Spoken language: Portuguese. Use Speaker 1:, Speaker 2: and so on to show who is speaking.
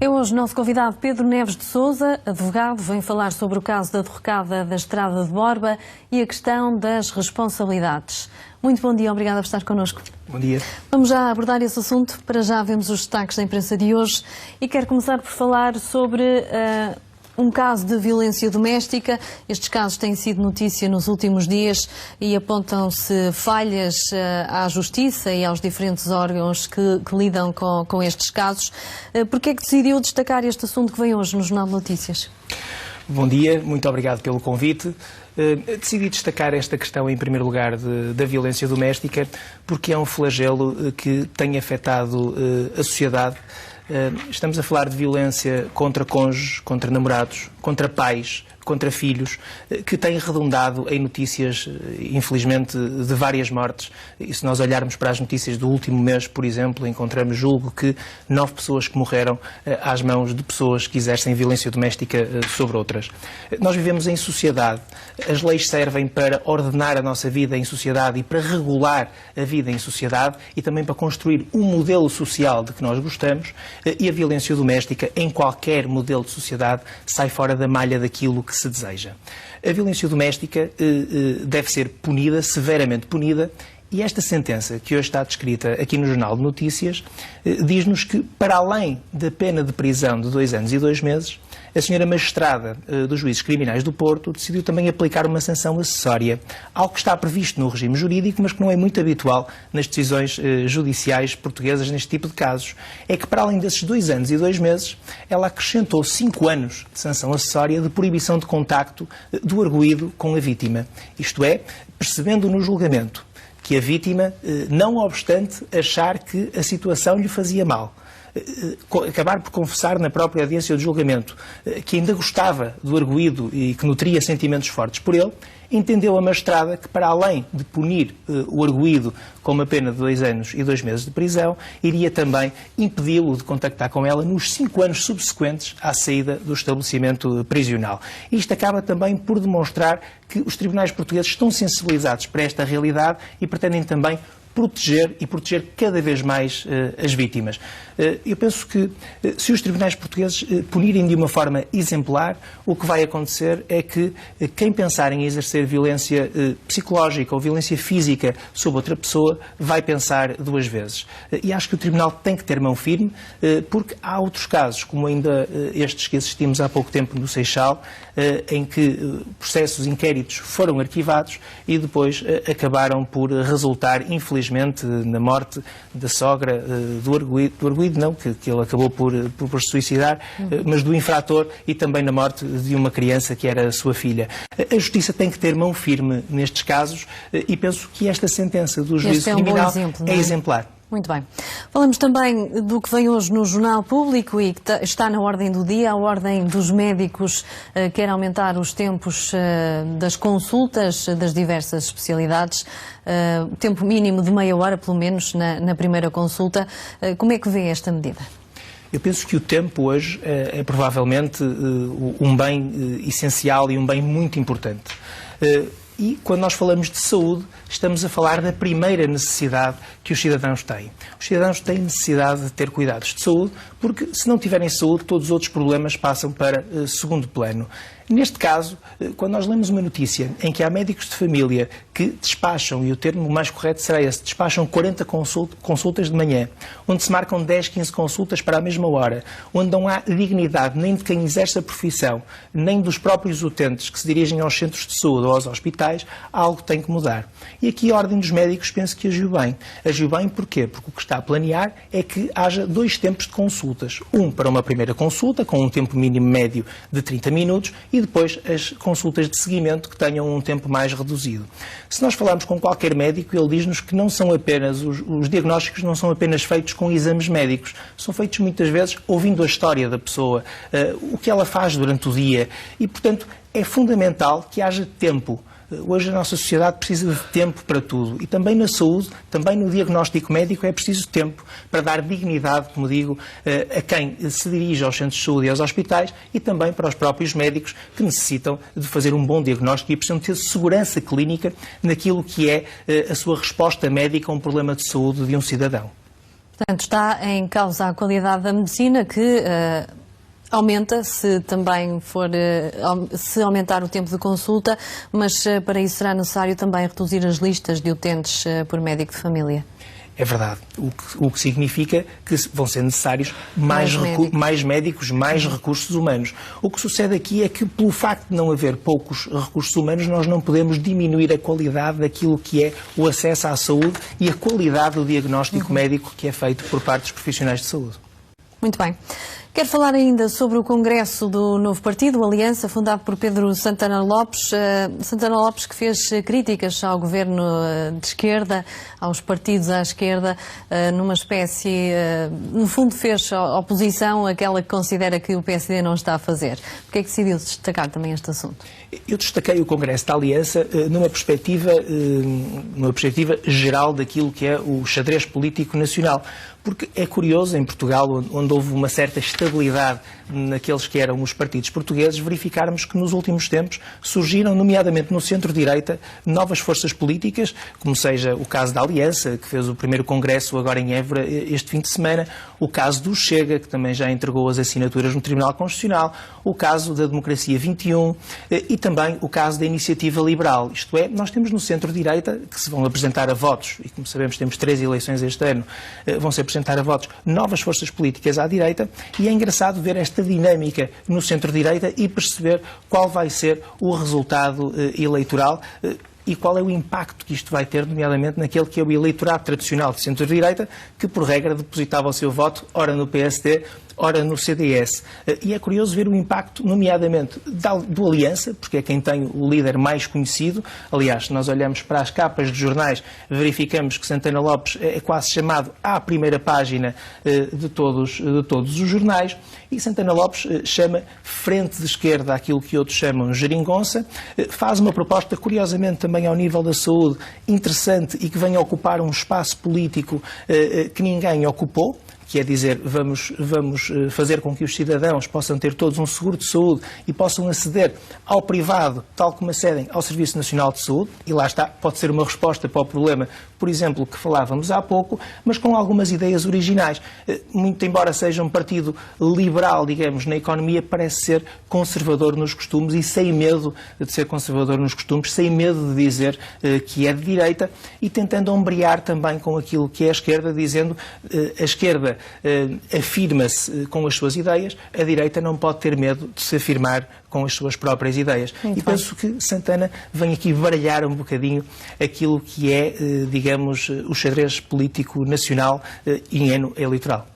Speaker 1: É hoje nosso convidado Pedro Neves de Sousa, advogado, vem falar sobre o caso da derrocada da Estrada de Borba e a questão das responsabilidades. Muito bom dia, obrigada por estar connosco.
Speaker 2: Bom dia.
Speaker 1: Vamos já abordar esse assunto, para já vemos os destaques da imprensa de hoje e quero começar por falar sobre um caso de violência doméstica. Estes casos têm sido notícia nos últimos dias e apontam-se falhas à Justiça e aos diferentes órgãos que lidam com estes casos. Por que é que decidiu destacar este assunto que vem hoje no Jornal de Notícias?
Speaker 2: Bom dia, muito obrigado pelo convite. Decidi destacar esta questão, em primeiro lugar, da violência doméstica, porque é um flagelo que tem afetado a sociedade. Estamos a falar de violência contra cônjuges, contra namorados, contra pais, contra filhos, que tem redundado em notícias, infelizmente, de várias mortes. E se nós olharmos para as notícias do último mês, por exemplo, encontramos, julgo que 9 pessoas que morreram às mãos de pessoas que exercem violência doméstica sobre outras. Nós vivemos em sociedade. As leis servem para ordenar a nossa vida em sociedade e para regular a vida em sociedade e também para construir um modelo social de que nós gostamos, e a violência doméstica, em qualquer modelo de sociedade, sai fora da malha daquilo que se deseja. A violência doméstica deve ser punida, severamente punida, e esta sentença que hoje está descrita aqui no Jornal de Notícias diz-nos que, para além da pena de prisão de 2 anos e 2 meses, a senhora magistrada dos Juízes Criminais do Porto decidiu também aplicar uma sanção acessória, algo que está previsto no regime jurídico, mas que não é muito habitual nas decisões judiciais portuguesas neste tipo de casos. É que, para além desses 2 anos e 2 meses, ela acrescentou 5 anos de sanção acessória de proibição de contacto do arguido com a vítima. Isto é, percebendo no julgamento que a vítima, não obstante achar que a situação lhe fazia mal, acabar por confessar na própria audiência de julgamento que ainda gostava do arguido e que nutria sentimentos fortes por ele, entendeu a magistrada que, para além de punir o arguido com uma pena de 2 anos e 2 meses de prisão, iria também impedi-lo de contactar com ela nos 5 anos subsequentes à saída do estabelecimento prisional. Isto acaba também por demonstrar que os tribunais portugueses estão sensibilizados para esta realidade e pretendem também proteger cada vez mais as vítimas. Eu penso que, se os tribunais portugueses punirem de uma forma exemplar, o que vai acontecer é que quem pensar em exercer violência psicológica ou violência física sobre outra pessoa vai pensar 2 vezes. E acho que o Tribunal tem que ter mão firme, porque há outros casos, como ainda estes que assistimos há pouco tempo no Seixal, em que processos, inquéritos foram arquivados e depois acabaram por resultar, infelizmente, na morte da sogra do arguido não, que ele acabou por se suicidar, mas do infrator, e também na morte de uma criança que era a sua filha. A Justiça tem que ter mão firme nestes casos e penso que esta sentença do juízo criminal é exemplar.
Speaker 1: Muito bem. Falamos também do que vem hoje no Jornal Público e que está na ordem do dia. A Ordem dos Médicos quer aumentar os tempos das consultas das diversas especialidades, tempo mínimo de meia hora, pelo menos, na primeira consulta. Como é que vê esta medida?
Speaker 2: Eu penso que o tempo hoje é provavelmente um bem essencial e um bem muito importante. E, quando nós falamos de saúde, estamos a falar da primeira necessidade que os cidadãos têm. Os cidadãos têm necessidade de ter cuidados de saúde, porque, se não tiverem saúde, todos os outros problemas passam para segundo plano. Neste caso, quando nós lemos uma notícia em que há médicos de família que despacham, e o termo mais correto será esse, despacham 40 consultas de manhã, onde se marcam 10, 15 consultas para a mesma hora, onde não há dignidade nem de quem exerce a profissão, nem dos próprios utentes que se dirigem aos centros de saúde ou aos hospitais, algo tem que mudar. E aqui a Ordem dos Médicos penso que agiu bem. Agiu bem porquê? Porque o que está a planear é que haja 2 tempos de consultas. Um para uma primeira consulta, com um tempo mínimo médio de 30 minutos, e depois as consultas de seguimento que tenham um tempo mais reduzido. Se nós falarmos com qualquer médico, ele diz-nos que não são apenas, os diagnósticos não são apenas feitos com exames médicos, são feitos muitas vezes ouvindo a história da pessoa, o que ela faz durante o dia, e, portanto, é fundamental que haja tempo. Hoje a nossa sociedade precisa de tempo para tudo, e também na saúde, também no diagnóstico médico é preciso tempo para dar dignidade, como digo, a quem se dirige aos centros de saúde e aos hospitais, e também para os próprios médicos que necessitam de fazer um bom diagnóstico e precisam ter segurança clínica naquilo que é a sua resposta médica a um problema de saúde de um cidadão.
Speaker 1: Portanto, está em causa a qualidade da medicina, que aumenta se também for, se aumentar o tempo de consulta, mas para isso será necessário também reduzir as listas de utentes por médico de família.
Speaker 2: É verdade, o que significa que vão ser necessários mais médicos, mais recursos humanos. O que sucede aqui é que, pelo facto de não haver poucos recursos humanos, nós não podemos diminuir a qualidade daquilo que é o acesso à saúde e a qualidade do diagnóstico médico que é feito por parte dos profissionais de saúde.
Speaker 1: Muito bem. Quero falar ainda sobre o congresso do novo partido, Aliança, fundado por Pedro Santana Lopes. Santana Lopes, que fez críticas ao governo de esquerda, aos partidos à esquerda, numa espécie, no fundo fez oposição àquela que considera que o PSD não está a fazer. Por que é que decidiu destacar também este assunto?
Speaker 2: Eu destaquei o Congresso da Aliança numa perspectiva geral daquilo que é o xadrez político nacional. Porque é curioso, em Portugal, onde houve uma certa estabilidade naqueles que eram os partidos portugueses, verificarmos que nos últimos tempos surgiram, nomeadamente no centro-direita, novas forças políticas, como seja o caso da Aliança, que fez o primeiro congresso agora em Évora este fim de semana, o caso do Chega, que também já entregou as assinaturas no Tribunal Constitucional, o caso da Democracia 21 e também o caso da Iniciativa Liberal. Isto é, nós temos no centro-direita, que se vão apresentar a votos, e como sabemos temos 3 eleições este ano, vão ser apresentar a votos novas forças políticas à direita, e é engraçado ver esta dinâmica no centro-direita e perceber qual vai ser o resultado eleitoral e qual é o impacto que isto vai ter, nomeadamente naquele que é o eleitorado tradicional de centro-direita, que por regra depositava o seu voto ora no PSD, ora no CDS. E é curioso ver o impacto, nomeadamente, do Aliança, porque é quem tem o líder mais conhecido. Aliás, se nós olhamos para as capas de jornais, verificamos que Santana Lopes é quase chamado à primeira página de todos os jornais, e Santana Lopes chama frente de esquerda aquilo que outros chamam geringonça, faz uma proposta, curiosamente, também ao nível da saúde, interessante e que vem ocupar um espaço político que ninguém ocupou, que é dizer, vamos fazer com que os cidadãos possam ter todos um seguro de saúde e possam aceder ao privado, tal como acedem ao Serviço Nacional de Saúde, e lá está, pode ser uma resposta para o problema, por exemplo, que falávamos há pouco, mas com algumas ideias originais. Muito embora seja um partido liberal, digamos, na economia, parece ser conservador nos costumes e sem medo de ser conservador nos costumes, sem medo de dizer que é de direita, e tentando ombrear também com aquilo que é a esquerda, dizendo a esquerda afirma-se com as suas ideias, a direita não pode ter medo de se afirmar com as suas próprias ideias. E penso que Santana vem aqui baralhar um bocadinho aquilo que é, digamos, o xadrez político nacional em ano eleitoral.